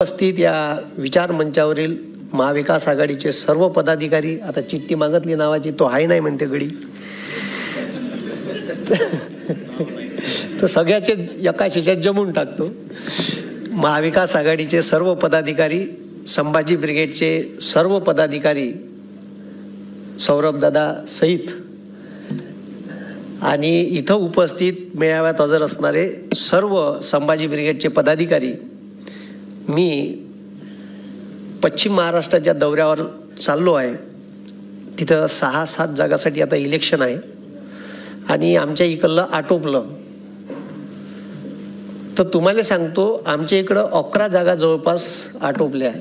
उपस्थित या विचार मंचावरील महाविकास आघाडीचे सर्व पदाधिकारी, आता चिठ्ठी मागितली नावाची तो आहे नाही म्हणते गडी, तर सगळ्याचे एका शिशात जमून टाकतो. महाविकास आघाडीचे सर्व पदाधिकारी, संभाजी ब्रिगेडचे सर्व पदाधिकारी, सौरभ दादा सहित आणि इथं उपस्थित मेळाव्यात हजर असणारे सर्व संभाजी ब्रिगेडचे पदाधिकारी, मी पश्चिम महाराष्ट्राच्या दौऱ्यावर चाललो आहे. तिथं 6-7 जागासाठी आता इलेक्शन आहे आणि आमच्या इकडलं आटोपलं. तर तुम्हाला सांगतो, आमच्या इकडं 11 जागा जवळपास आटोपल्या.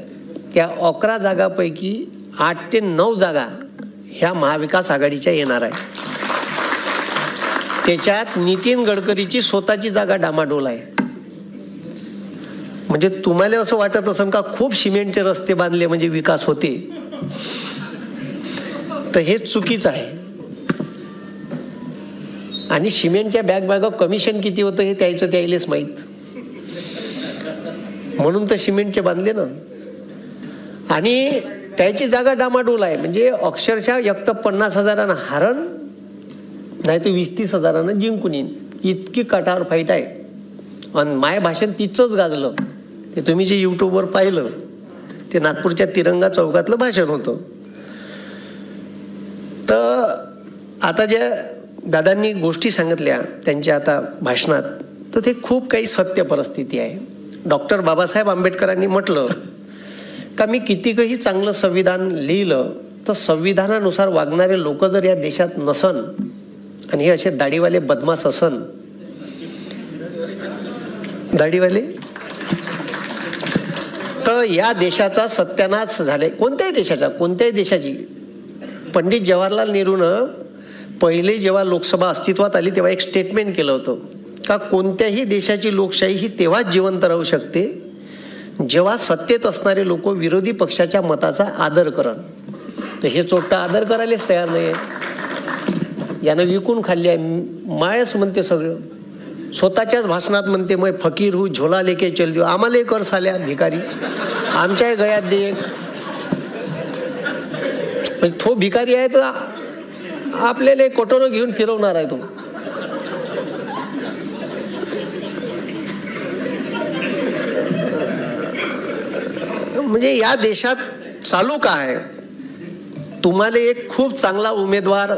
त्या 11 जागापैकी 8 ते 9 जागा ह्या महाविकास आघाडीच्या येणार आहे. त्याच्यात नितीन गडकरीची स्वतःची जागा डामाडोल आहे. म्हणजे तुम्हाला असं वाटत असेल का खूप सिमेंटचे रस्ते बांधले म्हणजे विकास होते, तर हे चुकीचं आहे. आणि सिमेंटच्या बॅग कमिशन किती होतं हे त्याइलेच माहीत, म्हणून तर सिमेंटचे बांधले ना. आणि त्याची जागा डामाडोल आहे. म्हणजे अक्षरशः एक तर 50,000 हारण, नाही तर 20-30 हजारानं जिंकून येईन, इतकी कटावर फाईट आहे. आणि माय भाषण तिचंच गाजलं. ते तुम्ही जे यूट्यूबवर पाहिलं ते नागपूरच्या तिरंगा चौकातलं भाषण होतं. तर आता ज्या दादांनी गोष्टी सांगितल्या त्यांच्या आता भाषणात, तर ते खूप काही सत्य परिस्थिती आहे. डॉक्टर बाबासाहेब आंबेडकरांनी म्हटलं का मी कितीकही चांगलं संविधान लिहिलं तर संविधानानुसार वागणारे लोक जर या देशात नसन आणि हे असे दाढीवाले बदमाश असन, दाढीवाले, तर या देशाचा सत्यानाश झालाय. कोणत्याही देशाची. पंडित जवाहरलाल नेहरूनं पहिले जेव्हा लोकसभा अस्तित्वात आली तेव्हा एक स्टेटमेंट केलं होतं का कोणत्याही देशाची लोकशाही ही तेव्हाच जिवंत राहू शकते जेव्हा सत्तेत असणारे लोक विरोधी पक्षाच्या मताचा आदर करण. तर हे चोट्टा आदर करायलाच तयार नाही आहे. यानं विकून खाल्ली आहे. मायच म्हणते सगळं. स्वतःच्याच भाषणात म्हणते मैं फकीर हूँ झोला लेके चल दियो. आम्हाला कर साल्या भिकारी, आमच्या गळ्यात दे. म्हणजे तो भिकारी आहे तर आपल्याला कटोरं घेऊन फिरवणार आहे तो. म्हणजे या देशात चालू काय, तुम्हाला एक खूप चांगला उमेदवार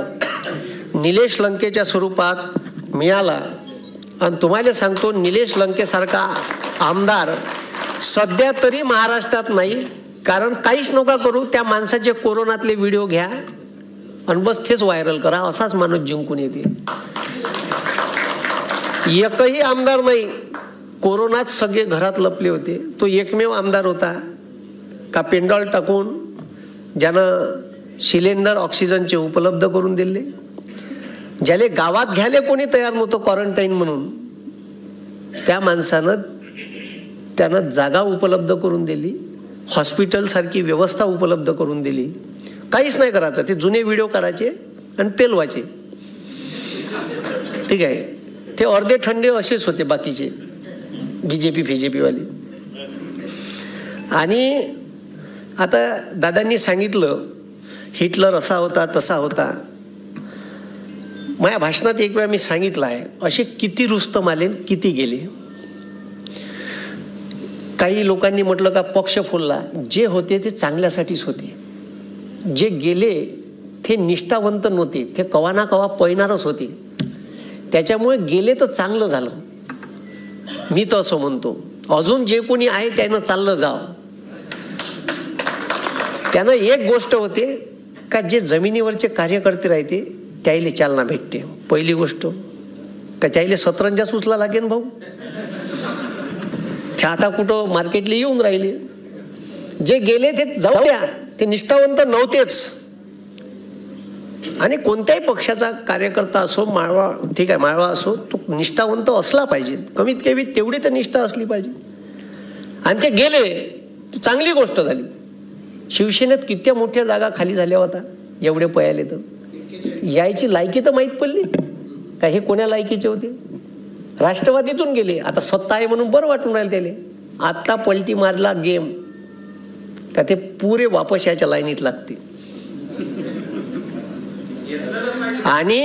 निलेश लंकेच्या स्वरूपात मिळाला आणि तुम्हाला सांगतो निलेश लंकेसारखा आमदार सध्या तरी महाराष्ट्रात नाही. कारण काहीच नका करू, त्या माणसाचे कोरोनातले व्हिडिओ घ्या आणि बस तेच व्हायरल करा, असाच माणूस जिंकून येते. एकही आमदार नाही. कोरोनात सगळे घरात लपले होते. तो एकमेव आमदार होता का पेंडॉल टाकून ज्यानं सिलेंडर ऑक्सिजनचे उपलब्ध करून दिले. ज्याले गावात घ्यायला कोणी तयार नव्हतं क्वारंटाईन म्हणून, त्या माणसानं त्यानं जागा उपलब्ध करून दिली, हॉस्पिटल सारखी व्यवस्था उपलब्ध करून दिली. काहीच नाही करायचं. ते जुने व्हिडिओ काढायचे आणि पेलवायचे. ठीक आहे. ते अर्धे ठंडे असेच होते बाकीचे बीजेपी वाले. आणि आता दादांनी सांगितलं हिटलर असा होता तसा होता. माझ्या भाषणात एक वेळा मी सांगितलं आहे, असे किती रुस्तम आले किती गेले. काही लोकांनी म्हटलं का पक्ष फुलला. जे होते ते चांगल्यासाठीच होते. जे गेले ते निष्ठावंत नव्हते, ते कवा ना कवा पळणारच होते. त्याच्यामुळे गेले तर चांगलं झालं, मी तर असं म्हणतो. अजून जे कोणी आहे त्यानं चाललं जावं. त्यानं एक गोष्ट होते का जे जमिनीवरचे कार्यकर्ते राहते त्याईले चालना भेटते. पहिली गोष्ट का त्याईले सतरंजा सुचला लागेल भाऊ. ते आता कुठं मार्केटला येऊन राहिले. जे गेले ते जाऊ द्या, ते निष्ठावंत नव्हतेच. आणि कोणत्याही पक्षाचा कार्यकर्ता असो, माळवा ठीक आहे माळवा असो, तो निष्ठावंत असला पाहिजे. कमीत कमी तेवढी तर निष्ठा असली पाहिजे. आणि ते गेले, चांगली गोष्ट झाली. शिवसेनेत किती मोठ्या जागा खाली झाल्या होता एवढे पयाले, तर यायची लायकी तर माहीत पडली का हे कोण्या लायकीचे होते. राष्ट्रवादीतून गेले, आता सत्ता आहे म्हणून बरं वाटून राहील त्याले. आत्ता पलटी मारला गेम का ते पुरे वापस याच्या लाईनीत लागते. आणि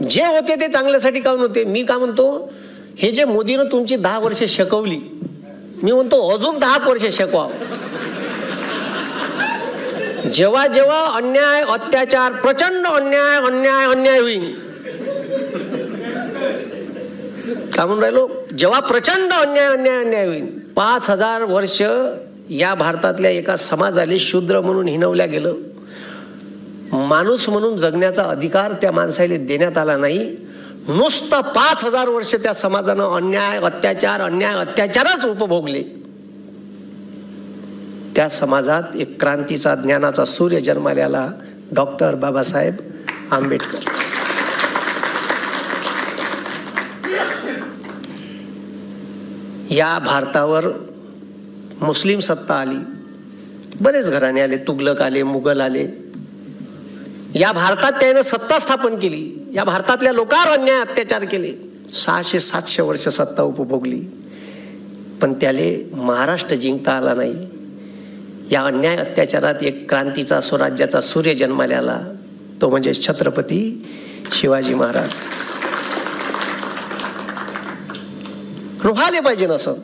जे होते ते चांगल्यासाठी काऊन होते. मी काय म्हणतो, हे जे मोदीनं तुमची 10 वर्ष शिकवली, मी म्हणतो अजून 10 वर्ष शिकवा. जेव्हा जेव्हा अन्याय अत्याचार, प्रचंड अन्याय अन्याय अन्याय होईल, काय म्हणून राहिलो, जेव्हा प्रचंड अन्याय अन्याय अन्याय होईल, 5000 वर्ष या भारतातल्या एका समाजाला शूद्र म्हणून हिणवल्या गेलं. माणूस म्हणून जगण्याचा अधिकार त्या माणसाला देण्यात आला नाही. नुसतं 5000 वर्ष त्या समाजानं अन्याय अत्याचारच उपभोगले. त्या समाजात एक क्रांतीचा, ज्ञानाचा सूर्य जन्माला, डॉक्टर बाबासाहेब आंबेडकर. या भारतावर मुस्लिम सत्ता आली, बरेच घराणे आले, तुगलक आले, मुघल आले. या भारतात त्याने सत्ता स्थापन केली. या भारतातल्या लोकांवर अन्याय अत्याचार केले. 600-700 वर्ष सत्ता उपभोगली, पण त्याले महाराष्ट्र जिंकता आला नाही. या अन्याय अत्याचारात एक क्रांतीचा, स्वराज्याचा सूर्य जन्माला आला, तो म्हणजे छत्रपती शिवाजी महाराज. व्हायला पाहिजे नसं.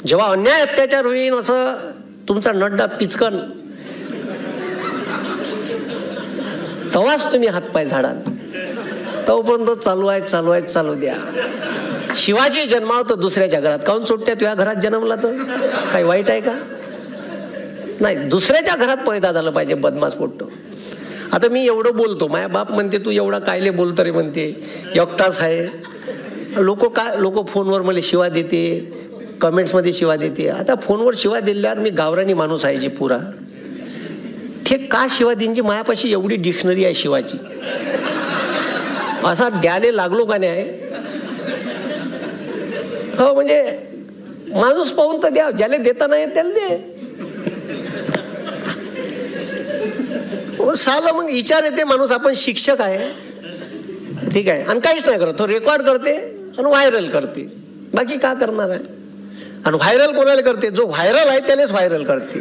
जेव्हा अन्याय अत्याचार होईल असं तुमचा नड्डा पिचकन, तेव्हाच तुम्ही हातपाय झाडाल. तोपर्यंत चालू द्या. शिवाजी जन्मावतो दुसऱ्याच्या घरात, काऊन चोट्या तुझ्या घरात जन्मला तर काही वाईट आहे का? नाही, दुसऱ्याच्या घरात पैदा झालं पाहिजे बदमाश पोट्ट. आता मी एवढं बोलतो, माझ्या बाप म्हणते तू एवढा कायले बोलतो रे म्हणते, एकटाच आहे. लोक फोनवर मला शिवा देते, कमेंट्समध्ये शिवा देते. आता फोनवर शिवा दिल्यावर मी गावरानी माणूस आहे जी पुरा, ते का शिवा देईनची, मायापाशी एवढी डिक्शनरी आहे शिवाची, असा द्यायला लागलो का नाही. हो, म्हणजे माणूस पाहून तर द्या, ज्याला देता नाही त्याला दे. साला मग विचार येते माणूस, आपण शिक्षक आहे, ठीक आहे, आणि काहीच नाही करत, तो रेकॉर्ड करते आणि व्हायरल करते, बाकी का करणार आहे. आणि व्हायरल कोणाला करते, जो व्हायरल आहे त्यालाच व्हायरल करते.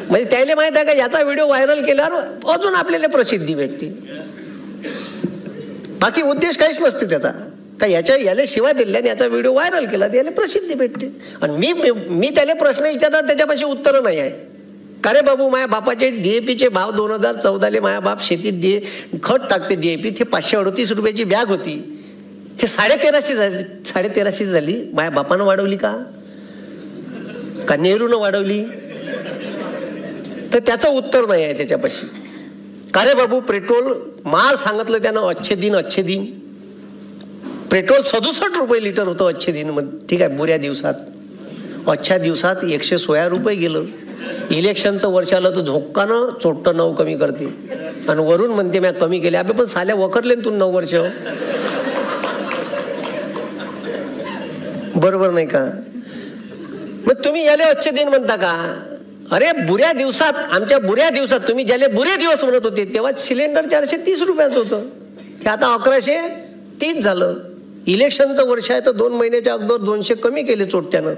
म्हणजे त्याला माहित आहे का याचा व्हिडिओ व्हायरल केल्यावर अजून आपल्याला प्रसिद्धी भेटते, बाकी उद्देश काहीच नसते त्याचा. का याला शिवाय दिल्याने याचा व्हिडिओ व्हायरल केला त्याला प्रसिद्धी भेटते. आणि मी त्याला प्रश्न विचारणार, त्याच्यापाशी उत्तर नाही आहे. का रे बाबू, माझ्या बापाचे DAPचे भाव 2014 माझ्या बाप शेतीत खत टाकते DAP, ते 538 रुपयाची बॅग होती, ते 1350 झाली. माझ्या बापानं वाढवली का नेहरूनं वाढवली? तर त्याचं उत्तर नाही आहे त्याच्यापाशी. का रे बाबू, पेट्रोल माल सांगितलं त्यानं, अच्छे दिन पेट्रोल 67 रुपये लिटर होतं अच्छे दिन मध्ये, ठीक आहे, बुऱ्या दिवसात. अच्छा दिवसात 116 रुपये गेलं. इलेक्शनचं वर्ष आलं तर झोक्कानं चोट्ट 9 कमी करते, आणि वरून म्हणते मी कमी केले. अबे पण साल्या वखरले तू 9 वर्ष, बरोबर नाही का? मग तुम्ही याले अच्छे दिन म्हणता का? अरे बुऱ्या दिवसात, आमच्या बुऱ्या दिवसात, तुम्ही ज्याले बुरे दिवस म्हणत होते तेव्हा सिलेंडर 430 रुपयाचं होतं, ते आता 1130 झालं. इलेक्शनचं वर्ष आहे तर 2 महिन्याच्या अगोदर 200 कमी केले चोट्ट्यानं.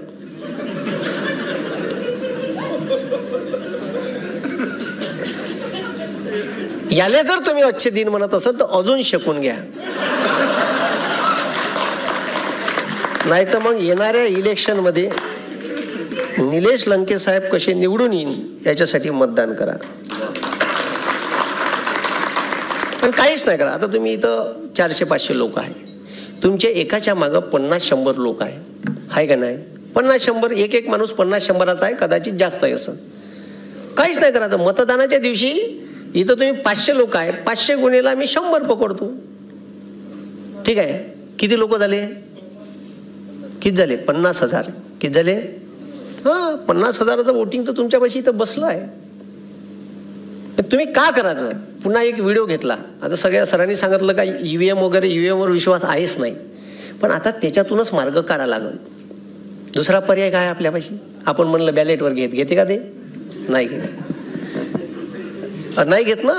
याले जर तुम्ही अच्छे दिन म्हणत असाल तर अजून शिकून घ्या, नाही तर मग येणाऱ्या इलेक्शन मध्ये निलेश लंके साहेब कसे निवडून येईन याच्यासाठी मतदान करा. पण काहीच नाही करा. आता तुम्ही इथं 400-500 लोक आहे, तुमच्या एकाच्या मागं 50-100 लोक आहे का नाही? 50-100, एक माणूस 50-100चा आहे, कदाचित जास्त आहे. असं काहीच नाही करायचं. मतदानाच्या दिवशी इथं तुम्ही 500 लोक आहे, 500 गुणेला मी 100 पकडतो, ठीक आहे. किती लोक झाले? किती झाले? 50,000. किती झाले? 50,000चं वोटिंग तर तुमच्यापाशी इथं बसलं आहे. तुम्ही का करायचं? पुन्हा एक व्हिडिओ घेतला. आता सगळ्या सरांनी सांगितलं का EVM वगैरे, EVM वर विश्वास आहेच नाही, पण आता त्याच्यातूनच मार्ग काढा लागल. दुसरा पर्याय काय आपल्यापाशी? आपण म्हणलं बॅलेटवर घेते का? ते नाही घेत ना.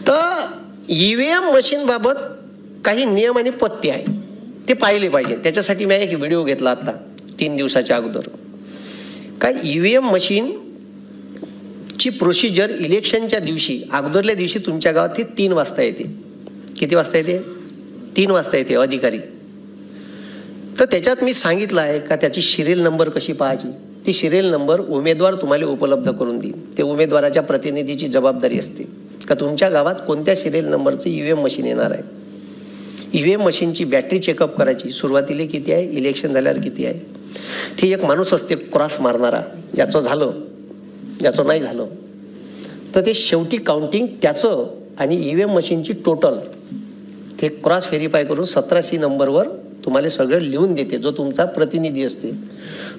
तर EVM मशीन बाबत काही नियम आणि पत्ते आहे, ते पाहिले पाहिजे. त्याच्यासाठी मी एक व्हिडिओ घेतला आता 3 दिवसाच्या अगोदर. काय EVM मशीनची प्रोसिजर इलेक्शनच्या दिवशी अगोदरल्या दिवशी तुमच्या गावात ती 3 वाजता येते. किती वाजता येते? 3 वाजता येते अधिकारी. तर त्याच्यात मी सांगितलं आहे का त्याची सिरियल नंबर कशी पाहायची. ती सिरियल नंबर उमेदवार तुम्हाला उपलब्ध करून देईल. ते उमेदवाराच्या प्रतिनिधीची जबाबदारी असते का तुमच्या गावात कोणत्या सिरियल नंबरचं EVM मशीन येणार आहे. EVM मशीनची बॅटरी चेकअप करायची. सुरुवातीला किती आहे, इलेक्शन झाल्यावर किती आहे. ती एक माणूस असते क्रॉस मारणारा, याचं झालं याचं नाही झालं तर ते शेवटी काउंटिंग त्याचं आणि EVM मशीनची टोटल ते क्रॉस व्हेरीफाय करून 17C नंबरवर तुम्हाला सगळं लिहून देते. जो तुमचा प्रतिनिधी असते.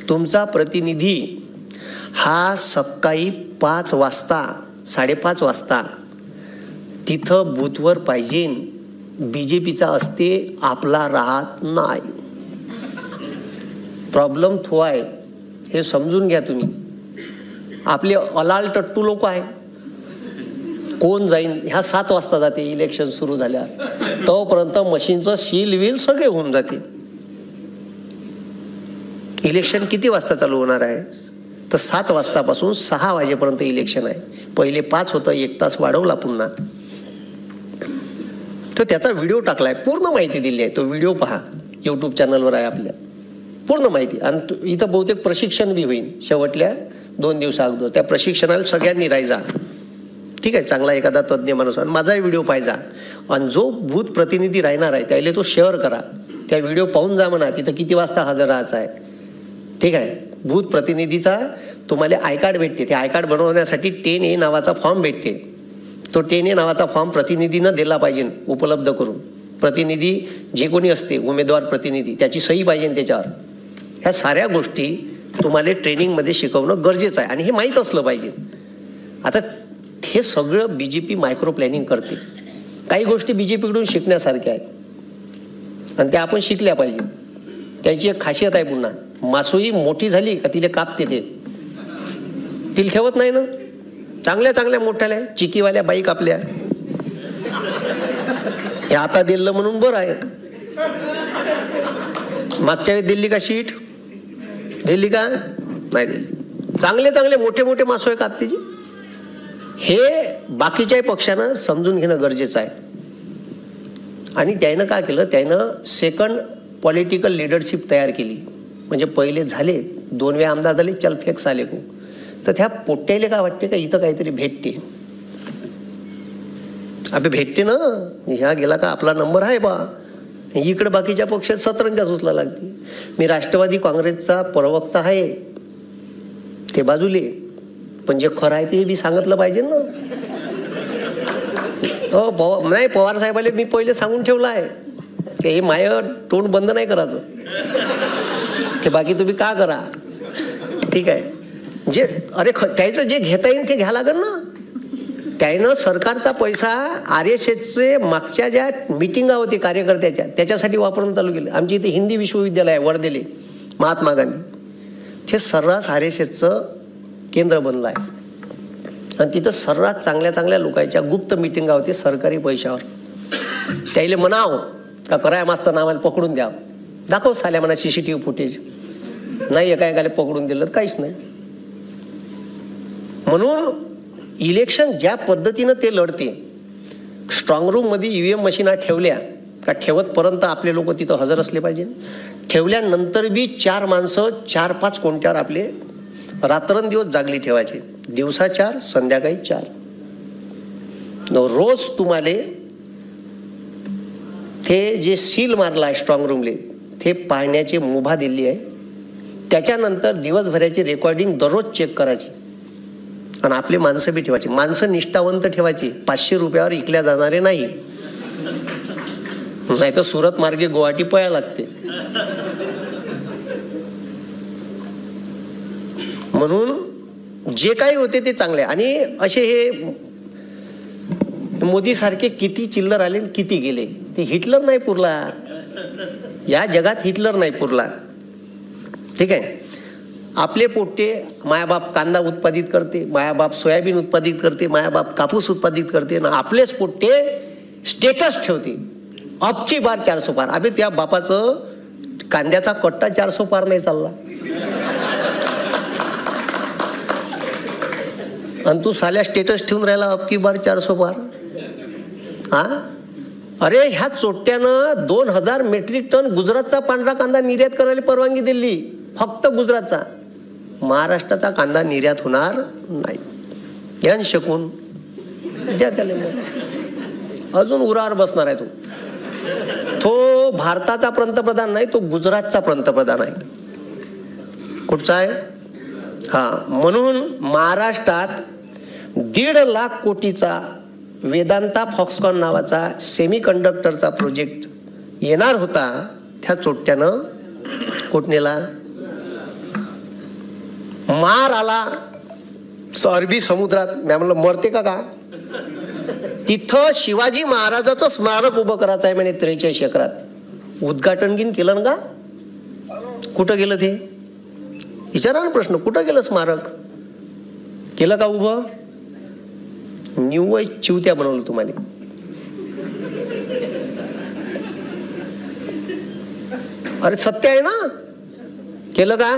तुमचा प्रतिनिधी हा सकाळी 5 वाजता 5:30 वाजता तिथं बूथवर पाहिजे. BJPचा असते, आपला राहत नाही. प्रॉब्लेम तो आहे, हे समजून घ्या तुम्ही. आपले अलाल टट्टू लोक आहे. कोण जाईन ह्या 7 वाजता जाते इलेक्शन सुरू झाल्या तोपर्यंत मशीनचं सील विल सगळे होऊन जाते. इलेक्शन किती वाजता चालू होणार आहे तर 7 वाजतापासून 6 वाजेपर्यंत इलेक्शन आहे. पहिले 5 होतं, 1 तास वाढवला पुन्हा. तर त्याचा व्हिडिओ टाकलाय, पूर्ण माहिती दिली आहे. तो व्हिडिओ पहा, YouTube चॅनलवर आहे आपल्या, पूर्ण माहिती. आणि इथं बहुतेक प्रशिक्षण बी होईल शेवटल्या 2 दिवसा अगोदर. त्या प्रशिक्षणाला सगळ्यांनी राहायचा. ठीक आहे, चांगला एखादा तज्ज्ञ माणूस. आणि माझाही व्हिडिओ पाहिजा. आणि जो बूथ प्रतिनिधी राहणार आहे त्याला तो शेअर करा. त्या व्हिडिओ पाहून जा म्हणा तिथं किती वाजता हजर राहायचं आहे. ठीक आहे. बूथ प्रतिनिधीचा तुम्हाला आय कार्ड भेटते. ते आय कार्ड बनवण्यासाठी 10A नावाचा फॉर्म भेटते. तो 10A नावाचा फॉर्म प्रतिनिधीनं दिला पाहिजे उपलब्ध करून. प्रतिनिधी जे कोणी असते उमेदवार प्रतिनिधी त्याची सही पाहिजे त्याच्यावर. ह्या साऱ्या गोष्टी तुम्हाला ट्रेनिंगमध्ये शिकवणं गरजेचं आहे आणि हे माहीत असलं पाहिजे. आता हे सगळं BJP मायक्रो प्लॅनिंग करते. काही गोष्टी BJPकडून शिकण्यासारख्या आहेत आणि त्या आपण शिकल्या पाहिजे. त्याची एक खासियत आहे. पुन्हा मासोई मोठी झाली का तिला कापते, ते तिला ठेवत नाही ना. चांगल्या चांगल्या मोठ्याल्या चिकीवाल्या बाईक आपल्या हे आता दिलं म्हणून बरं आहे. मागच्या वेळी दिल्ली का शीट दिल्ली का नाही दिल्ली. चांगले चांगले मोठे मोठे मासोळे कापते जी. हे बाकीच्याही पक्षानं समजून घेणं गरजेचं आहे. आणि त्यानं काय केलं, त्यानं सेकंड पॉलिटिकल लिडरशिप तयार केली. म्हणजे पहिले झाले 2 वेळा आमदार झाले, चल फेक साले को. तर त्या पोट्याला काय वाटते का इथं काहीतरी भेटते. अबे भेटते ना, ह्या गेला का आपला नंबर आहे बा. इकडे बाकीच्या पक्षात सतरंजा सुचला लागते. मी राष्ट्रवादी काँग्रेसचा प्रवक्ता आहे ते बाजूले, पण जे खरं आहे ते बी सांगितलं पाहिजे ना. हो नाही, पवार साहेबाले मी पहिले सांगून ठेवलं आहे की हे माय तोंड बंद नाही करायचं. ते बाकी तुम्ही का करा. ठीक आहे. जे अरे त्याचं जे घेता येईल ते घ्या लागेल ना. त्यानं सरकारचा पैसा RSSचे मागच्या ज्या मिटिंगा होती कार्यकर्त्याच्या त्याच्यासाठी वापरून चालू केलं. आमच्या इथे हिंदी विश्वविद्यालय आहे वर्धेले, महात्मा गांधी. ते सर्रास RSSचं केंद्र बनलं आहे. आणि तिथं सर्रास चांगल्या चांगल्या लोकांच्या गुप्त मिटिंगा होती सरकारी पैशावर. त्याला म्हणाव का कराय मास्तर नावाला पकडून द्या, दाखव साल्या म्हणा CCTV फुटेज. नाही एका एकाला पकडून दिलं काहीच नाही. म्हणून इलेक्शन ज्या पद्धतीनं ते लढते, स्ट्रॉंग रूममध्ये EVM मशीना ठेवल्या का ठेवतपर्यंत आपले लोक तिथं हजर असले पाहिजे. ठेवल्यानंतर बी 4 माणसं 4-5 कोणत्यावर आपले रात्रंदिवस जागली ठेवायचे. दिवसा 4 संध्याकाळी 4. रोज तुम्हाला ते जे सील मारला आहे स्ट्रॉंग रूमले ते पाहण्याची मुभा दिली आहे. त्याच्यानंतर दिवसभराची रेकॉर्डिंग दररोज चेक करायची आणि आपले माणसं बी ठेवायची. माणसं निष्ठावंत ठेवायची. 500 रुपयावर इकल्या जाणारे नाही, नाही तर सुरत मार्गे गुवाहाटी पळायला लागते. म्हणून जे काही होते ते चांगले. आणि असे हे मोदी सारखे किती चिल्लर आले किती गेले, ते हिटलर नाही पुरला. या जगात हिटलर नाही पुरला. ठीक आहे. आपले पोट्टे मायाबाप कांदा उत्पादित करते, मायाबाप सोयाबीन उत्पादित करते, मायाबाप कापूस उत्पादित करते ना. आपलेच पोट्टे स्टेटस ठेवते. अबकी बार 400 पार. अबे त्या बापाचं कांद्याचा कट्टा 400 पार नाही चालला, आणि तू साल्या स्टेटस ठेवून राहिला अबकी बार 400 पार. हा, अरे ह्या चोट्यानं 2000 मेट्रिक टन गुजरातचा पांढरा कांदा निर्यात करायला परवानगी दिली, फक्त गुजरातचा. महाराष्ट्राचा कांदा निर्यात होणार नाही. यान शकून द्या त्याला, अजून उरावर बसणार आहे. तो भारताचा पंतप्रधान नाही, तो गुजरातचा पंतप्रधान आहे. कुठचा आहे? हा, म्हणून महाराष्ट्रात 1.5 लाख कोटीचा वेदांता फॉक्सकॉन नावाचा सेमी कंडक्टरचा प्रोजेक्ट येणार होता. त्या चोट्यानं कोटनेला मार आला अरबी समुद्रात. मी म्हणलं मरते का? तिथं शिवाजी महाराजाचं स्मारक उभं करायचं आहे म्हणे 43 एकरात. उद्घाटन गिन केलं ना का? कुठं गेलं ते विचारा ना प्रश्न. कुठं गेलं स्मारक? केलं का उभं? निव्वळ चिवत्या बनवलं तुम्हाला. अरे सत्य आहे ना. केलं का?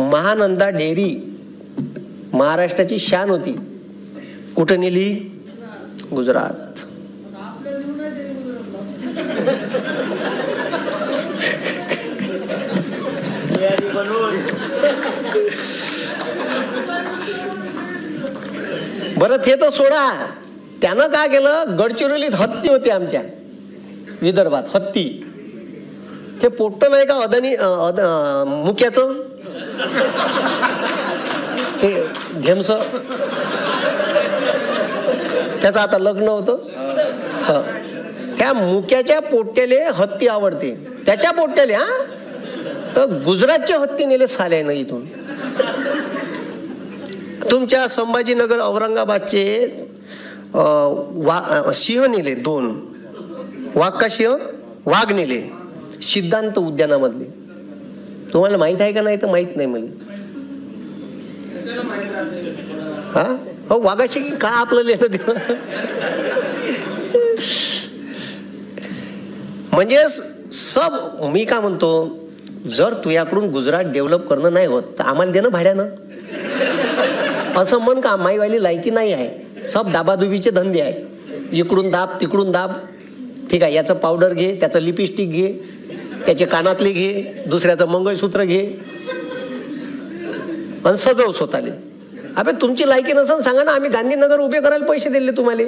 महानंदा डेअरी महाराष्ट्राची शान होती, कुठं नेली? गुजरात. बरं ते तर सोडा. त्यानं काय केलं? गडचिरोलीत हत्ती होते आमच्या विदर्भात. हत्ती ते पोट्ट नाही का अदानी मुक्याचं ते घेमस, त्याचं आता लग्न होतं. त्या मुक्याच्या पोट्याले हत्ती आवडते, त्याच्या पोट्याले. हा, तर गुजरातचे हत्ती नेले साल्यानं इथून. तुमच्या संभाजीनगर औरंगाबादचे सिंह नेले 2. वाघ का सिंह? वाघ नेले सिद्धांत उद्यानामधले. तुम्हाला माहित आहे का? नाही तर माहित नाही मला. हा, हो, वाघाशी का आपलं लेणं देणं? म्हणजे सब मी का म्हणतो, जर तुझ्याकडून गुजरात डेव्हलप करणं नाही होत तर आम्हाला देणं भाड्यानं, असं म्हण का? माईवाली लायकी नाही आहे. सब दाबादुबीचे धंदे आहे. इकडून दाब तिकडून दाब. ठीक आहे, याचं पावडर घे, त्याचं लिपस्टिक घे, त्याचे कानातले घे, दुसऱ्याचं मंगळसूत्र घे आणि सजव स्वतःले. अबे तुमची लायकी नसेल सांगा ना, आम्ही गांधीनगर उभे करायला पैसे दिले तुम्हाला.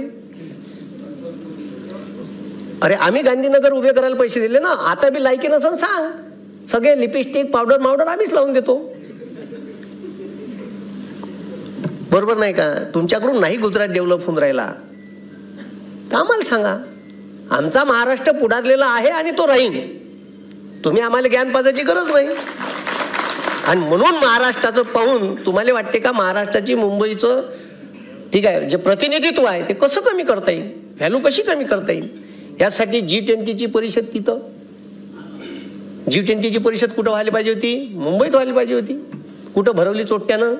अरे आम्ही गांधीनगर उभे करायला पैसे दिले ना. आता बी लायकी नसेल सांग, सगळे लिपस्टिक पावडर मावडर आम्हीच लावून देतो. बरोबर नाही का? तुमच्याकडून नाही गुजरात डेव्हलप होऊन राहिला तर आम्हाला सांगा. आमचा महाराष्ट्र पुढारलेला आहे आणि तो राहील. तुम्ही आम्हाला ज्ञान पाजायची गरज नाही. आणि म्हणून महाराष्ट्राचं पाहून तुम्हाला वाटते का महाराष्ट्राची, मुंबईचं, ठीक आहे, जे प्रतिनिधित्व आहे ते कसं कमी करता येईल, व्हॅल्यू कशी कमी करता येईल, यासाठी G20ची परिषद तिथं. G20ची परिषद कुठं व्हायला पाहिजे होती? मुंबईत व्हायला पाहिजे होती. कुठं भरवली चोट्यानं?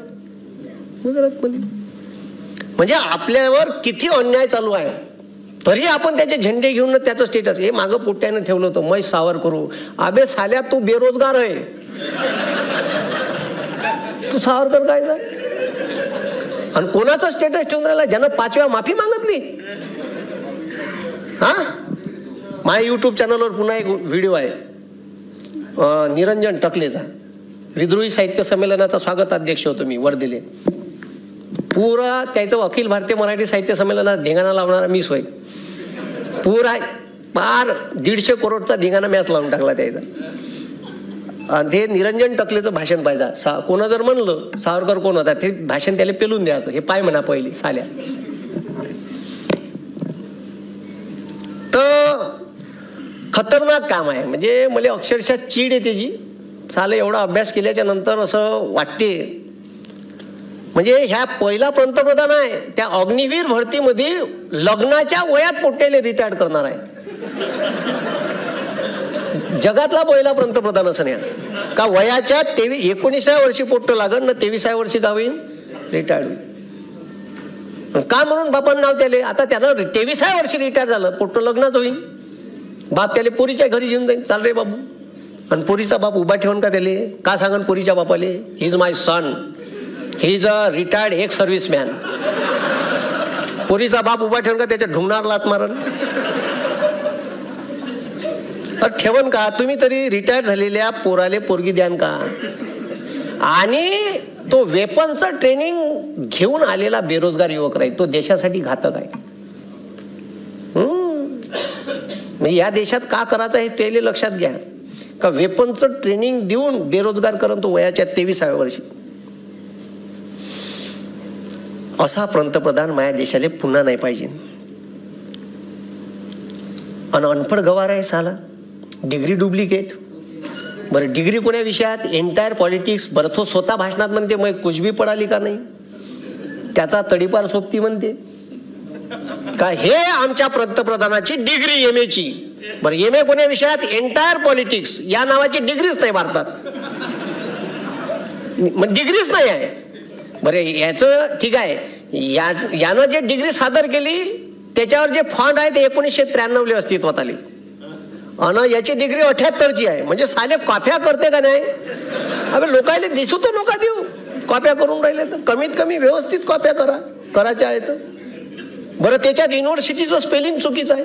गुजरातमध्ये. म्हणजे आपल्यावर किती अन्याय चालू आहे तरी आपण त्याचे झेंडे घेऊन त्याचं स्टेटस हे मागं पोट्यानं ठेवलं होतं. मै सावर करू. अबे साल्या तू बेरोजगार आहे, तू सावरकर काय जा? आणि कोणाचं स्टेटस ठेवून राहिला? ज्यानं 5 वेळा माफी मागितली. हा, माझ्या युट्यूब चॅनलवर पुन्हा एक व्हिडिओ आहे निरंजन टकलेचा. विद्रोही साहित्य संमेलनाचा स्वागताध्यक्ष होतो मी वर्धेले. पुरा त्याचं अखिल भारतीय मराठी साहित्य संमेलनात धिंगाणा लावणारा मीच होय. पुरा पार 150 करोडचा धिंगाणा मॅच लावून टाकला त्याचा. आणि ते निरंजन टकलेचं भाषण पाहिजे. कोणा जर म्हणलं सावरकर कोण होता ते भाषण त्याला पेलून द्यायचं. हे पाय म्हणा पहिली साल्या. तर खतरनाक काम आहे. म्हणजे मला अक्षरशः चीड येते जी. साले एवढा अभ्यास केल्याच्या नंतर असं वाटते म्हणजे ह्या पहिला पंतप्रधान आहे त्या अग्निवीर भरतीमध्ये लग्नाच्या वयात पोट्याले रिटायर्ड करणार आहे. जगातला पहिला पंतप्रधान असं नाही का वयाच्या 19व्या वर्षी पोट्ट लागण ना 23व्या वर्षी का होईल रिटायर्ड होईल. का म्हणून बापान नाव त्याले. आता त्यानं 23व्या वर्षी रिटायर झालं, पोट्ट लग्नाच होईल. बाप त्याला पोरीच्या घरी घेऊन जाईन, चाल रे बाबू. आणि पोरीचा बाप उभा ठेवून का त्याले का सांगन पोरीच्या बापाले, he is my son, he is a retired ex serviceman. पोरीचा बाप उभा ठेवून का त्याच्या ढुंगणार लात मारण. तर ठेवन का तुम्ही तरी रिटायर झालेल्या पोराले पोरगी द्यान का. आणि तो वेपनचं ट्रेनिंग घेऊन आलेला बेरोजगार युवक राहील, तो देशासाठी घातक आहे. या देशात का करायचं हे त्याला लक्षात घ्या का वेपनचं ट्रेनिंग देऊन बेरोजगार करून तो वयाच्या 23व्या वर्षी. असा पंतप्रधान माझ्या देशाला पुन्हा नाही पाहिजे. आणि अनपढ गवार आहे साला, डिग्री डुप्लिकेट. बरं डिग्री कोण्या विषयात, एंटायर पॉलिटिक्स. बरं तो स्वतः भाषणात म्हणते मग कुछ भी पडाली का नाही, त्याचा तडीपार सोबती म्हणते का हे आमच्या पंतप्रधानाची डिग्री एम एची. बरं एम ए कोण्या विषयात, एंटायर पॉलिटिक्स. या नावाची डिग्रीच नाही भारतात, मग डिग्रीच नाही आहे. बरं याचं ठीक आहे, यानं जे डिग्री सादर केली त्याच्यावर जे फंड आहे ते 1993 अस्तित्वात आले. आणि याची डिग्री 78ची आहे. म्हणजे साले कॉप्या करते का नाही. अबे लोकायला दिसू तर नका देऊ, कॉप्या करून राहिले तर कमीत कमी व्यवस्थित कॉप्या करायच्या आहेत. बरं त्याच्यात युनिव्हर्सिटीचं स्पेलिंग चुकीचं आहे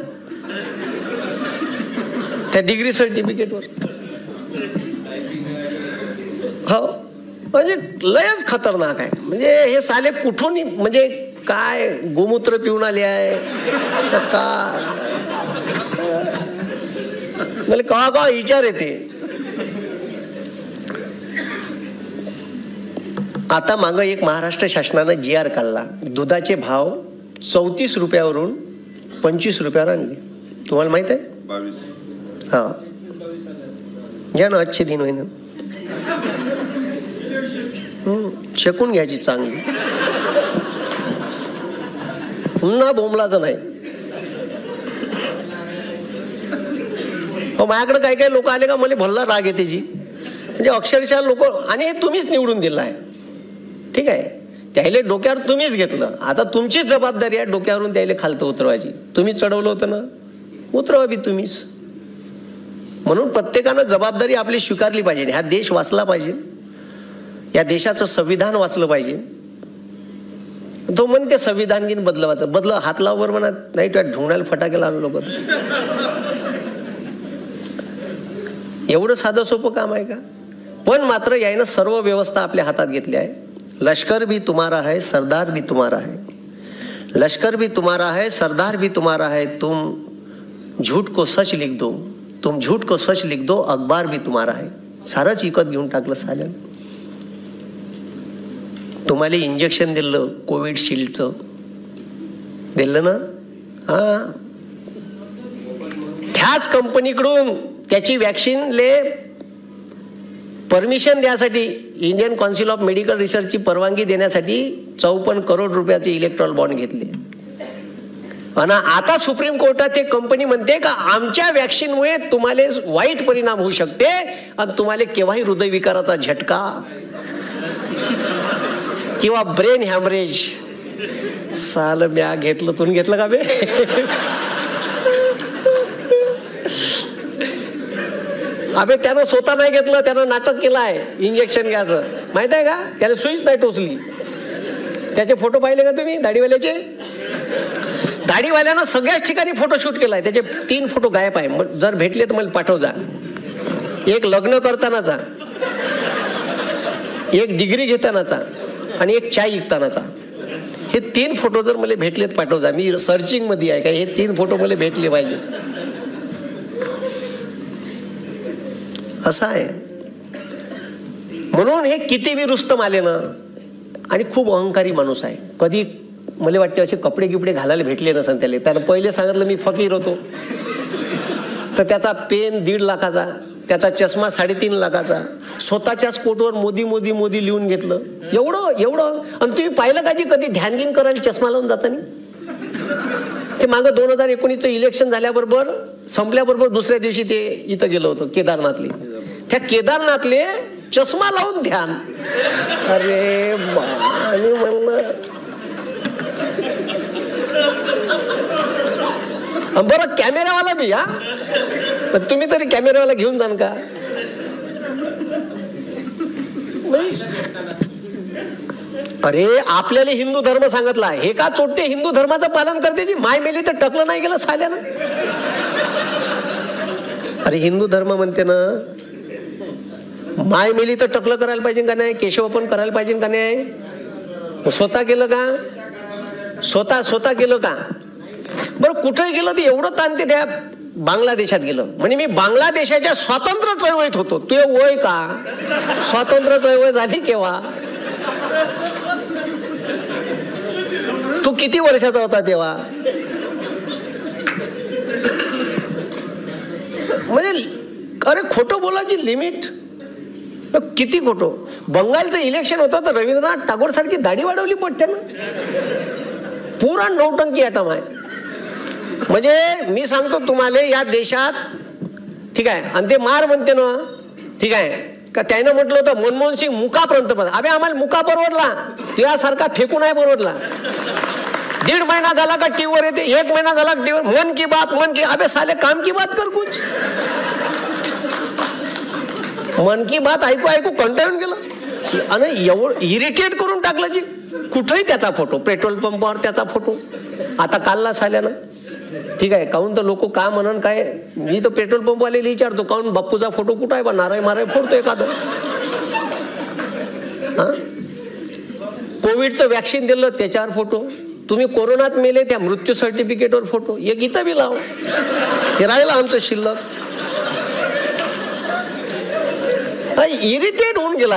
त्या डिग्री सर्टिफिकेटवर. हो म्हणजे लयच खतरनाक आहे. म्हणजे हे साले कुठून म्हणजे काय गोमूत्र पिऊन आले आहे का, मला कवा विचार येते. आता मागं एक महाराष्ट्र शासनानं GR काढला, दुधाचे भाव 34 रुपयावरून 25 रुपयावर आणले. तुम्हाला माहित आहे 22. हा घ्या ना, अच्छे दिन होईना. शेकून घ्यायची चांगली, पुन्हा बोंबलाचं नाही. माझ्याकडे काही काही लोक आले का मला भल्ला राग येते जी. म्हणजे अक्षरशः लोक, आणि हे तुम्हीच निवडून दिलं आहे, ठीक आहे, त्याला डोक्यावर तुम्हीच घेतलं. आता तुमचीच जबाबदारी आहे डोक्यावरून त्याला खालतं उतरवायची. तुम्हीच चढवलं होतं ना, उतरवा बी तुम्हीच. म्हणून प्रत्येकानं जबाबदारी आपली स्वीकारली पाहिजे. हा देश वाचला पाहिजे, या देशाचं संविधान वाचलं पाहिजे. तो म्हणते संविधान घेऊन बदलवायचं, हात लाववर म्हणा, नाही त्या ढोंगण्याला फटाके लावून लोक. एवढं साधं सोपं काम आहे का. पण मात्र यानं सर्व व्यवस्था आपल्या हातात घेतली आहे. लष्कर भी तुम्हारा है, सरदार भी तुम्हारा है. लष्कर भी तुम्हारा है, सरदार भी तुम्हारा है. तुम झूठ को सच लिख दो, तुम झूठ को सच लिख दो, अखबार भी तुम्हारा है. सारंच विकत घेऊन टाकलं साल्यानं. तुम्हाला इंजेक्शन दिलं कोविडशिल्डचं, दिलं ना. हा त्याच कंपनीकडून त्याची वॅक्सिनले परमिशन द्यासाठी, इंडियन काउन्सिल ऑफ मेडिकल रिसर्चची परवानगी देण्यासाठी 54 करोड रुपयाचे इलेक्ट्रॉल बॉन्ड घेतले. आणि आता सुप्रीम कोर्टात ते कंपनी म्हणते का आमच्या वॅक्सिनमुळे तुम्हाला वाईट परिणाम होऊ शकते आणि तुम्हाला केव्हाही हृदयविकाराचा झटका किंवा ब्रेन हॅमरेज. साल म्या घेतलं, तुम्ही घेतलं का बे. अबे त्यानं स्वतः नाही घेतलं, त्यानं नाटक केलं आहे इंजेक्शन घ्यायचं, माहित आहे का. त्याला सुईच नाही टोचली. त्याचे फोटो पाहिले का तुम्ही दाढीवाल्याचे. दाढीवाल्यानं सगळ्याच ठिकाणी फोटोशूट केलाय. त्याचे 3 फोटो गायब आहे. जर भेटले तर मला पाठव जा. एक लग्न करतानाचा, एक डिग्री घेतानाचा आणि एक चाय विकतानाचा. हे 3 फोटो जर मला भेटलेत पाठव जा. मी सर्चिंग मध्ये आहे का, हे 3 फोटो मला भेटले पाहिजे. असं आहे. म्हणून हे किती बी रुस्तम आले ना, आणि खूप अहंकारी माणूस आहे. कधी मला वाटते असे कपडे गिपडे घालायला भेटले नसन त्याला. त्यानं पहिले सांगितलं मी फकीर होतो, तर त्याचा पेन 1.5 लाखाचा, त्याचा चष्मा 3.5 लाखाचा, स्वतःच्याच कोटवर मोदी मोदी मोदी लिहून घेतलं. एवढं. आणि तुम्ही पाहिलं का जी कधी ध्यान घेऊन करायला चष्मा लावून जातानी. ते मागं 2019चं इलेक्शन झाल्याबरोबर संपल्याबरोबर दुसऱ्या दिवशी ते इथं गेलो होतो केदारनाथले. त्या केदारनाथले चष्मा लावून ध्यान. अरे आणि म्हणलं बरं कॅमेरावाला बी, हा तुम्ही तरी कॅमेरावाला घेऊन जाण का? अरे आपल्याला हिंदू धर्म सांगितला, हे का चोट्टे हिंदू धर्माचं पालन करते जी माय मेली तर टकलं नाही गेलं साल्यानं. अरे हिंदू धर्म म्हणते ना, माय मेली तर टकलं करायला पाहिजे का नाही, केशव पण करायला पाहिजे का नाही? स्वतः केलं का? स्वतः केलं का? बरं कुठे गेलं तर एवढं ताणते, त्या बांगलादेशात गेलं म्हणजे मी बांगलादेशाच्या स्वातंत्र्य चळवळीत होतो. तुझे वय का? स्वातंत्र्य चळवळ झाली केव्हा? तू किती वर्षाचा होता तेव्हा? म्हणजे अरे खोटं बोलायची लिमिट किती खोटं. बंगालचं इलेक्शन होतं तर रवींद्रनाथ टागोर सारखी दाढी वाढवली पट्ट्यानं. पुरा नौटंकी ॲटम आहे. म्हणजे मी सांगतो तुम्हाला या देशात, ठीक आहे, आणि ते मार म्हणते ना, ठीक आहे का, त्यानं म्हटलं होतं मनमोहन सिंग मुका पंतप्रधान. अबे आम्हाला मुका परवडला, तुझ्यासारखा फेकू नाही परवडला. 1.5 महिना झाला का टीव्हीवर येते, 1 महिना झाला टीव्हीवर मन की बात, अबे साले काम की बात कर कुछ. मन की बात ऐकू कंटाळून गेलं आणि एवढं इरिटेट करून टाकलं जी. कुठेही त्याचा फोटो, पेट्रोल पंपावर त्याचा फोटो आता काढला साल्यानं, ठीक आहे. काहून तर लोक का म्हणून काय, मी तर पेट्रोल पंपवाले विचारतो काहून बाप्पूचा फोटो कुठं आहे बा, नाराय माराय फोडतो एखादं. कोविडचं वॅक्सिन दिलं त्याच्यावर फोटो, तुम्ही कोरोनात मेले त्या मृत्यू सर्टिफिकेटवर फोटो, एक इथं बी लाव. हे राहिलं आमचं शिल्लक. इरिटेट होऊन गेला.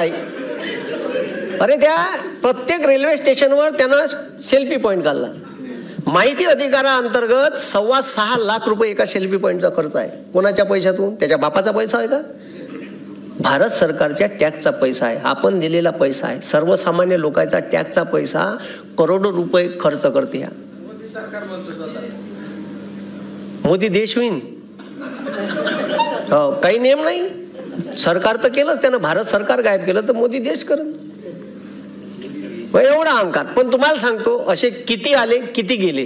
अरे त्या प्रत्येक रेल्वे स्टेशनवर त्यानं सेल्फी पॉइंट काढला. माहिती अधिकाराअंतर्गत 6.25 लाख रुपये एका सेल्फी पॉइंटचा खर्च आहे. कोणाच्या पैशातून? त्याच्या बापाचा पैसा आहे का? भारत सरकारच्या टॅक्सचा पैसा आहे, आपण दिलेला पैसा आहे. सर्वसामान्य लोकांचा टॅक्सचा पैसा करोडो रुपये खर्च करते. मोदी देश होईन? हो, काही नियम नाही. सरकार तर केलंच त्यानं, भारत सरकार गायब केलं तर मोदी देश करेल. एवढा अहंकार. पण तुम्हाला सांगतो असे किती आले किती गेले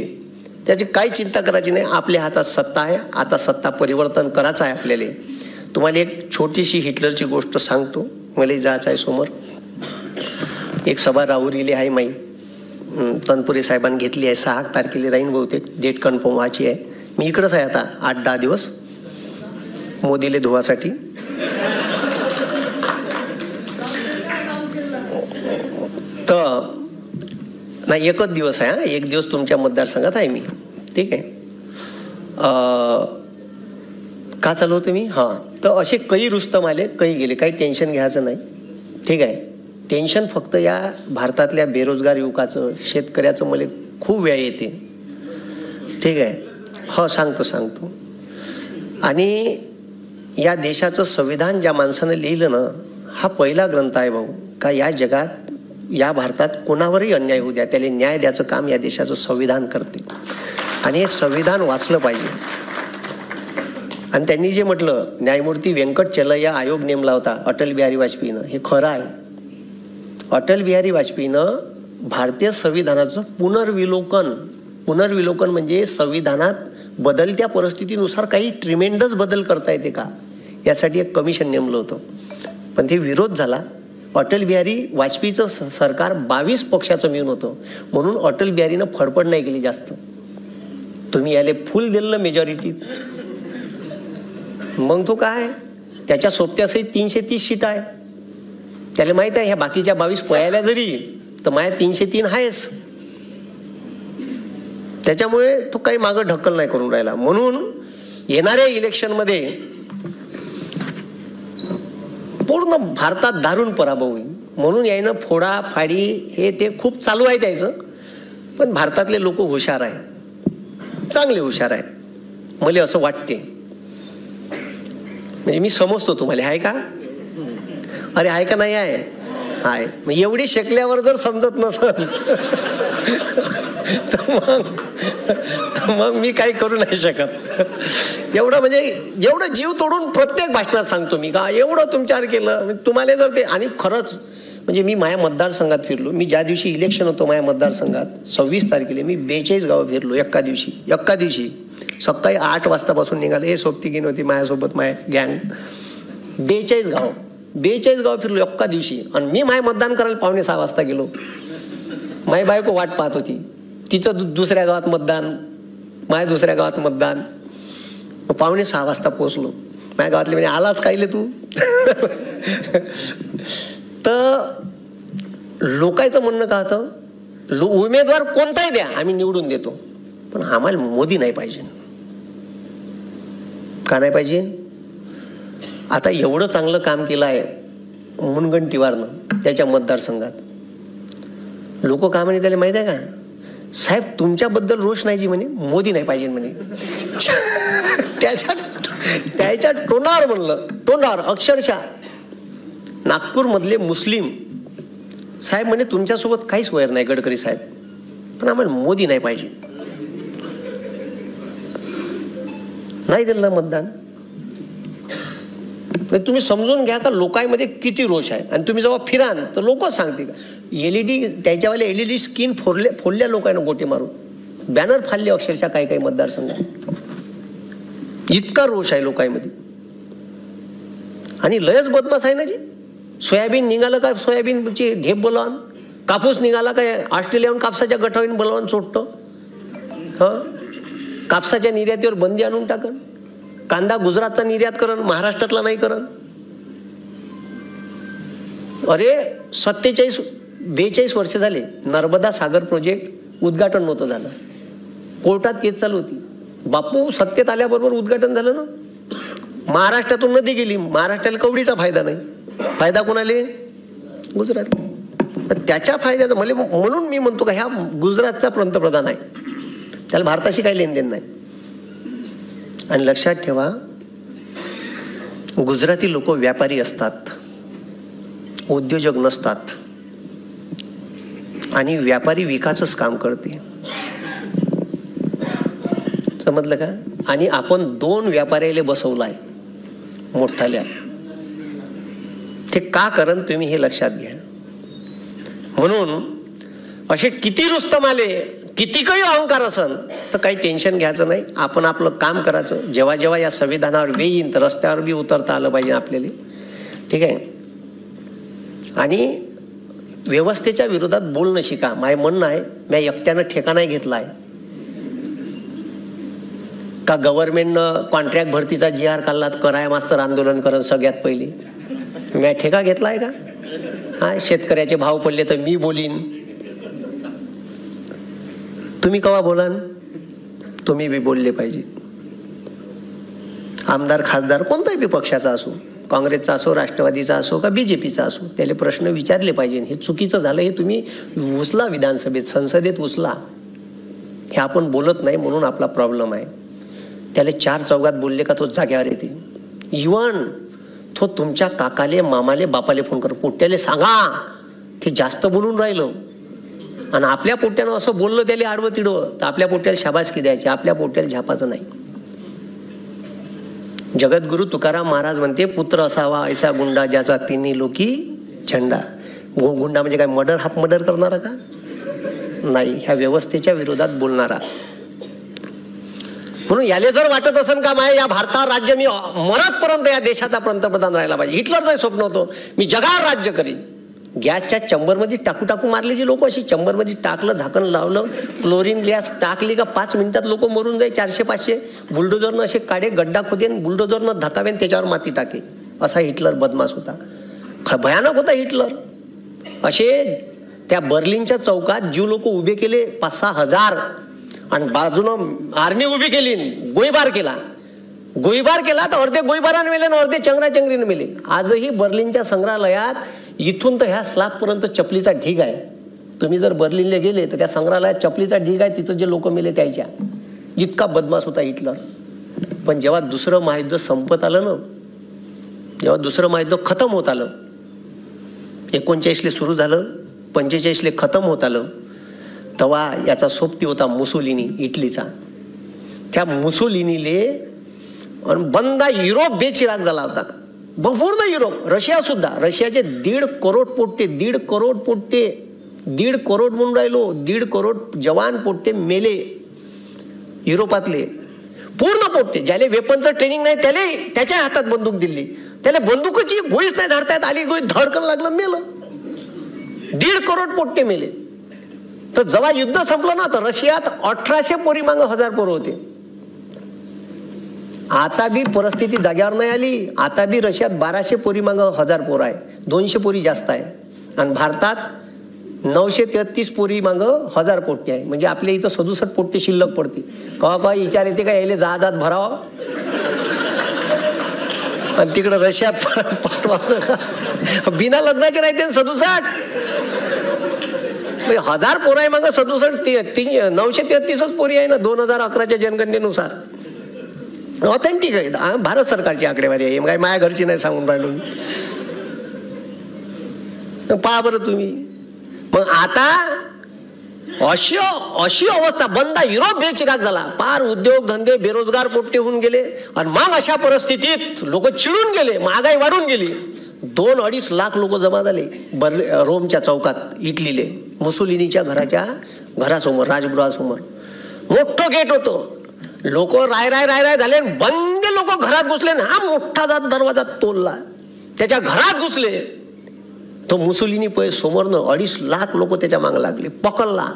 त्याची काही चिंता करायची नाही. आपल्या हातात सत्ता आहे, आता सत्ता परिवर्तन करायचं आहे आपल्याला. तुम्हाला एक छोटीशी हिटलरची गोष्ट सांगतो. मला जायचं आहे समोर एक सभा राहुरीली आहे माई, तनपुरे साहेबांनी घेतली आहे. 6 तारखेला राहीन बहुतेक, डेट कन्फर्म व्हायची आहे. मी इकडंच आहे आता 8-10 दिवस मोदीले धुवासाठी. तर नाही एकच दिवस आहे, हा एक दिवस तुमच्या मतदारसंघात आहे मी, ठीक आहे. का चालू होतं मी, हां. तर असे काही रुस्तम आले, काही गेले, काही टेन्शन घ्यायचं नाही, ठीक आहे. टेन्शन फक्त या भारतातल्या बेरोजगार युवकाचं, शेतकऱ्याचं मला खूप वेळ येते, ठीक आहे. हो सांगतो. आणि या देशाचं संविधान ज्या माणसानं लिहिलं ना, हा पहिला ग्रंथ आहे भाऊ, का या जगात या भारतात कोणावरही अन्याय होऊ द्या, त्याला न्याय द्यायचं काम या देशाचं संविधान करते. आणि हे संविधान वाचलं पाहिजे. आणि त्यांनी जे म्हटलं, न्यायमूर्ती व्यंकट चलैया आयोग नेमला होता अटल बिहारी वाजपेयीनं, हे खरं आहे. अटल बिहारी वाजपेयीनं भारतीय संविधानाचं पुनर्विलोकन म्हणजे संविधानात बदलत्या परिस्थितीनुसार काही ट्रिमेंडस बदल करता येते का, यासाठी एक कमिशन नेमलं होतं. पण ते विरोध झाला. अटल बिहारी वाजपेयीचं सरकार 22 पक्षाचं मिळून होतं, म्हणून अटल बिहारीनं फडफड नाही केली जास्त. तुम्ही याले फुल दिलं मेजॉरिटीत, मग तो काय, त्याच्या सोबत्यासहित 330 सीट आहे. त्याला माहित आहे ह्या बाकीच्या 22 पळायला जरी तर माझ्या 303 आहेच. त्याच्यामुळे तो काही मागं ढकल नाही करून राहिला. म्हणून येणाऱ्या इलेक्शनमध्ये पूर्ण भारतात दारुण पराभव होईल. म्हणून यायनं फोडाफाडी हे ते खूप चालू आहे त्याचं. पण भारतातले लोक हुशार आहे, चांगले हुशार आहे, मला असं वाटते. म्हणजे मी समजतो तुम्हाला, आहे का? अरे आहे का नाही आहे? आहे. मग एवढी शेकल्यावर जर समजत नसेल तर मग मी काही करू नाही शकत. एवढं म्हणजे एवढं जीव तोडून प्रत्येक भाषणात सांगतो मी का एवढं तुमच्यावर केलं तुम्हाला जर ते. आणि खरंच म्हणजे मी माझ्या मतदारसंघात फिरलो. मी ज्या दिवशी इलेक्शन होतं माझ्या मतदारसंघात 26 तारखेला मी 42 गावं फिरलो एका दिवशी. सकाळी 8 वाजतापासून निघाले. हे सोबती गेली होती माझ्यासोबत माझ्या गँग. 42 गाव फिरलो एका दिवशी. आणि मी माय मतदान करायला 5:45 वाजता गेलो. माई बायको वाट पाहत होती. तिचं दुसऱ्या गावात मतदान, माझ्या दुसऱ्या गावात मतदान. 5:45 वाजता पोचलो. माझ्या गावातले म्हणजे आलाच कायले तू. तर लोकांचं म्हणणं का होतं, उमेदवार कोणताही द्या आम्ही निवडून देतो, पण आम्हाला मोदी नाही पाहिजे. का नाही पाहिजे? आता एवढं चांगलं काम केलं आहे मुनगंटीवारनं त्याच्या मतदारसंघात. लोक का म्हणे त्याला माहित आहे का, साहेब तुमच्याबद्दल रोष नाही जी म्हणे, मोदी नाही पाहिजे म्हणे. त्याच्या तोंडावर म्हणलं, तोंडावर अक्षरशः. नागपूरमधले मुस्लिम साहेब म्हणे तुमच्यासोबत काहीच वैर नाही गडकरी साहेब, पण आम्हाला मोदी नाही पाहिजे. नाही दिलं मतदान. तुम्ही समजून घ्या का लोकांमध्ये किती रोष आहे. आणि तुम्ही जेव्हा फिराल तर लोकच सांगते का LED त्याच्यावाले LED स्क्रीन फोडल्या लोकांना गोटे मारून, बॅनर फाडले अक्षरशः काही काही मतदारसंघात. इतका रोष आहे लोकांमध्ये. आणि लयच बदमाश आहे ना जी. सोयाबीन निघालं का सोयाबीनची ढेप बोलावून, कापूस निघाला का ऑस्ट्रेलियाहून कापसाच्या गठावून बोलावून चोटतं. कापसाच्या निर्यातीवर बंदी आणून टाकन. कांदा गुजरातचा निर्यात करण, महाराष्ट्रातला नाही करण. अरे 42 वर्ष झाले नर्मदा सागर प्रोजेक्ट उद्घाटन नव्हतं झालं. कोर्टात केस चालू होती. बापू सत्तेत आल्याबरोबर उद्घाटन झालं ना. महाराष्ट्रातून नदी गेली, महाराष्ट्राला कवडीचा फायदा नाही. फायदा कोणाले? गुजरात. त्याच्या फायद्याचं मला, म्हणून मी म्हणतो का ह्या गुजरातचा पंतप्रधान आहे, त्याला भारताशी काही लेनदेन नाही. आणि लक्षात ठेवा, गुजराती लोक व्यापारी असतात, उद्योजक नसतात. आणि व्यापारी विकासच काम करते, समजलं का. आणि आपण 2 व्यापाऱ्याला बसवलाय मोठाल्या. ते का करण तुम्ही हे लक्षात घ्या. म्हणून असे किती रुस्तम आले, किती काही अहंकार असन तर काही टेन्शन घ्यायचं नाही. आपण आपलं काम करायचं. जेव्हा जेव्हा या संविधानावर वेळ येईन तर रस्त्यावर बी उतरता आलं पाहिजे आपल्याला. ठीक आहे. आणि व्यवस्थेच्या विरोधात बोलणं शिका. माझं म्हणणं आहे, मी एकट्यानं ठेका नाही घेतला आहे का गव्हर्नमेंटनं कॉन्ट्रॅक्ट भरतीचा GR काढला कराय मास्तर आंदोलन करण सगळ्यात पहिले. मी ठेका घेतला आहे का? हा, शेतकऱ्याचे भाव पडले तर मी बोलीन. तुम्ही केव्हा बोलान? तुम्ही बी बोलले पाहिजे. आमदार खासदार कोणताही बी पक्षाचा असो, काँग्रेसचा असो, राष्ट्रवादीचा असो का BJPचा असो, त्याला प्रश्न विचारले पाहिजे. हे चुकीचं झालं हे तुम्ही उचला, विधानसभेत संसदेत उचला. हे आपण बोलत नाही म्हणून आपला प्रॉब्लेम आहे. त्याला 4 चौघात बोलले का तो जाग्यावर येते. इवन तो तुमच्या काकाले, मामाले, बापाले फोन कर, पोट्याले सांगा ते जास्त बोलून राहिलं. आणि आपल्या पोट्यानं असं बोललं त्याला आडवं तिडवं तर आपल्या पोट्याला शाबासकी द्यायची, आपल्या पोट्याला झापाचं नाही. जगद्गुरु तुकाराम महाराज म्हणते, पुत्र असावा ऐसा गुंडा ज्याचा तिन्ही लोकी झंडा. गुंडा म्हणजे काय, मर्डर, हाफ मर्डर करणारा का? नाही, ह्या व्यवस्थेच्या विरोधात बोलणारा. म्हणून याले जर वाटत असेल का माय या भारतात राज्य मी मरतपर्यंत या देशाचा पंतप्रधान राहायला पाहिजे, हिटलरचं स्वप्न होतं मी जगावर राज्य करीन. गॅसच्या चंबरमध्ये टाकू मारले जी लोक, अशी चंबरमध्ये टाकलं, झाकण लावलं, क्लोरीन गॅस टाकली का 5 मिनिटात लोक मरून जाई. 400-500 बुलडोजरनं असे काढे, गड्डा खोदेन, बुलडोजरनं धकावेन, त्याच्यावर माती टाके. असा हिटलर बदमाश होता, भयानक होता हिटलर. असे त्या बर्लिनच्या चौकात जीव लोक उभे केले 5-6 हजार आणि बाजूनं आर्मी उभी केली, गोळीबार केला. तर अर्धे गोळीबाराने मेले आणि अर्धे चंगराचंगरीने मेले. आजही बर्लिनच्या संग्रहालयात इथून तर ह्या स्लॅबपर्यंत चपलीचा ढीग आहे. तुम्ही जर बर्लिनला गेले तर त्या संग्रहालयात चपलीचा ढीग आहे, तिथं जे लोक मेले त्याच्या. इतका बदमाश होता हिटलर. पण जेव्हा दुसरं महायुद्ध संपत आलं ना, जेव्हा दुसरं महायुद्ध खतम होत आलं, 39ले सुरू झालं, 45ले खतम होत आलं, तेव्हा याचा सोबती होता मुसोलिनी, इटलीचा. त्या मुसोलिनीले बंदा युरोप बेचिराग झाला होता, पूर्ण युरोप. रशिया सुद्धा, रशियाचे 1.5 करोड पोट्टे, 1.5 करोड पोट्टे, 1.5 करोड म्हणून राहिलो, 1.5 करोड जवान पोट्टे मेले युरोपातले. पूर्ण पोट्टे. ज्याला वेपनचं ट्रेनिंग नाही त्याला त्याच्या हातात बंदूक दिली, त्याला बंदुकीची गोळीच नाही झाडता येत, आली गोळी धडकन लागलं, मेलं. 1.5 करोड पोट्टे मेले. तर जेव्हा युद्ध संपलं ना तर रशियात 1800 पोरी माग 1000 पोरं होते. आता बी परिस्थिती जाग्यावर नाही आली. आता बी रशियात 1200 पोरी माग 1000 पोरं आहे, 200 पोरी जास्त आहे. आणि भारतात 933 पोरी माग 1000 पोट्टे आहे. म्हणजे आपल्या इथं 67 पोट्टे शिल्लक पडते. कवा विचार येते का यायला जहाजात भरावं आणि तिकडं रशियात पाठवा. बिना लग्नाचे राहते 67. 1000 पोरं आहे मग 67, 933च पोरी आहे ना 2011च्या जनगणनेनुसार. ऑथेंटिक आहे, भारत सरकारची आकडेवारी आहे, काय माझ्या घरची नाही सांगून राहिलो. पहा बरं तुम्ही. मग आता अशी अवस्था बंद. युरोप बेचिराग झाला, पार उद्योग धंदे बेरोजगार पोट्टे होऊन गेले. आणि मग अशा परिस्थितीत लोक चिडून गेले, महागाई वाढून गेली. 2-2.5 लाख लोक जमा झाले रोमच्या चौकात, इटलीले मुसोलिनीच्या घरासमोर, राजगृहासमोर. मोठं गेट होतं. लोक राय झाले, बंद लोक घरात घुसले. हा मोठा जात दरवाजा तोडला, त्याच्या घरात घुसले. तो मुसोलिनी पै समोरनं 2.5 लाख लोक त्याच्या मागे लागले. पकडला,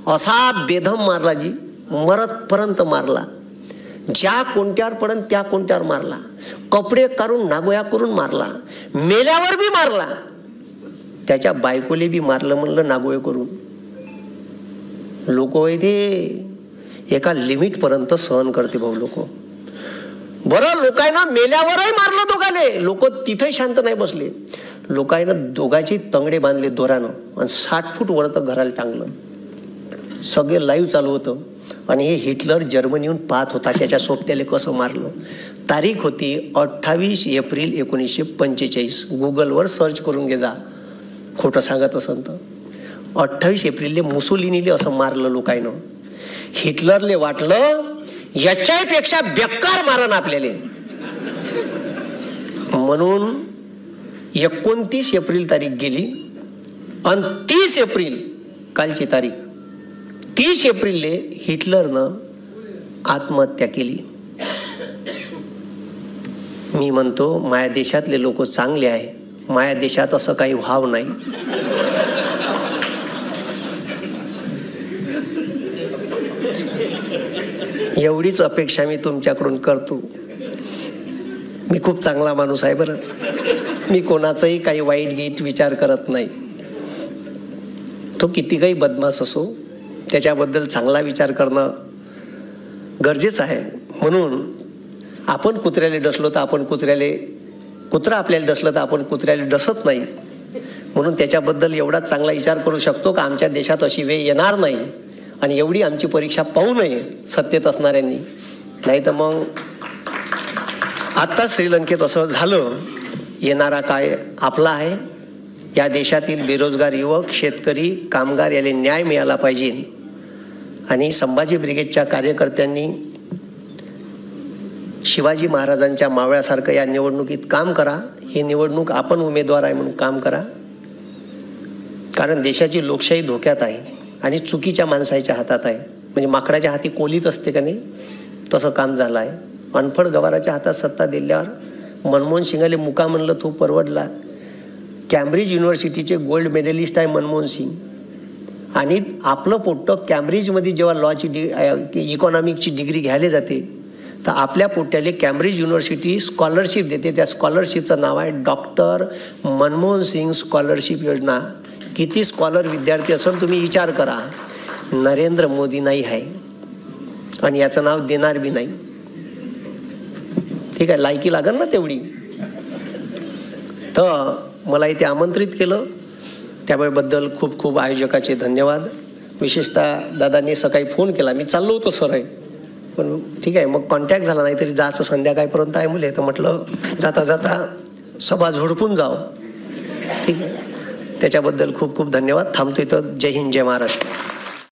असा बेधम मारला जी, मरतपर्यंत मारला. ज्या कोणत्यावर पडन त्या कोणत्यावर मारला, कपडे काढून नागोया करून मारला, मेल्यावर बी मारला, त्याच्या बायकोले बी मारलं म्हणलं नागोया करून. लोक ते एका लिमिट पर्यंत सहन करते भाऊ लोक. बरं लोकांना मेल्यावरही मारलं दोघाले. लोक तिथे शांत नाही बसले. लोकांना दोघांची तंगडे बांधले दोरानं आणि 60 फूट वर तर घराला टांगलं. सगळे लाईव्ह चालू होतं. आणि हे हिटलर जर्मनीहून पाहत होता त्याच्या सोबत्याला कसं मारलं. तारीख होती 28 एप्रिल 1945. गुगलवर सर्च करून घे जा, खोटं सांगत असेल तर. 28 एप्रिलले मुसोलिनीले असं मारलं लोकांना. हिटलरले वाटलं याच्यापेक्षा बेकार मारण आपल्याला, म्हणून 29 एप्रिल तारीख गेली आणि 30 एप्रिल कालची तारीख, 30 एप्रिलले हिटलरनं आत्महत्या केली. मी म्हणतो माझ्या देशातले लोक चांगले आहे, माझ्या देशात असं काही व्हाव नाही. एवढीच अपेक्षा मी तुमच्याकडून करतो. मी खूप चांगला माणूस आहे बरं. मी कोणाचाही काही वाईट गीत विचार करत नाही. तो किती काही बदमाश असो, त्याच्याबद्दल चांगला विचार करणं गरजेचं आहे. म्हणून आपण कुत्र्याला डसलो तर आपण कुत्रा आपल्याला डसलं तर आपण कुत्र्याला डसत नाही. म्हणून त्याच्याबद्दल एवढाच चांगला विचार करू शकतो का आमच्या देशात अशी वेळ येणार नाही आणि एवढी आमची परीक्षा पाहू नये सत्तेत असणाऱ्यांनी. नाही तर मग आता श्रीलंकेत असं झालं. येणारा काळ आपला आहे. या देशातील बेरोजगार युवक, शेतकरी, कामगार याला न्याय मिळाला पाहिजे. आणि संभाजी ब्रिगेडच्या कार्यकर्त्यांनी शिवाजी महाराजांच्या मावळ्यासारखं या निवडणुकीत काम करा. ही निवडणूक आपण उमेदवार आहे म्हणून काम करा. कारण देशाची लोकशाही धोक्यात आहे आणि चुकीच्या माणसाच्या हातात आहे. म्हणजे माकडाच्या हाती कोलीत असते का नाही, तसं काम झालं आहे. अनफड गवाराच्या हातात सत्ता दिल्यावर मनमोहन सिंगाले मुका म्हणलं तो परवडला. कॅम्ब्रिज युनिव्हर्सिटीचे गोल्ड मेडलिस्ट आहे मनमोहन सिंग. आणि आपलं पोट्टं कॅम्ब्रिजमध्ये जेव्हा लॉची इकॉनॉमिकची डिग्री घ्यायला जाते तर आपल्या पोट्याला कॅम्ब्रिज युनिव्हर्सिटी स्कॉलरशिप देते. त्या स्कॉलरशिपचं नाव आहे डॉक्टर मनमोहन सिंग स्कॉलरशिप योजना. किती स्कॉलर विद्यार्थी असेल तुम्ही विचार करा. नरेंद्र मोदी नाही आहे आणि याचं नाव देणार बी नाही. ठीक आहे, लायकी लागेल ना तेवढी. तर मला इथे आमंत्रित केलं त्याबद्दल खूप खूप आयोजकाचे धन्यवाद. विशेषतः दादांनी सकाळी फोन केला, मी चाललो होतो सर आहे पण ठीक आहे, मग कॉन्टॅक्ट झाला. नाहीतरी जायचं संध्याकाळपर्यंत आहे मुले, तर म्हटलं जाता जाता सभा झोडपून जाव. ठीक आहे, त्याच्याबद्दल खूप खूप धन्यवाद. थांबतो इथं. जय हिंद, जय महाराष्ट्र.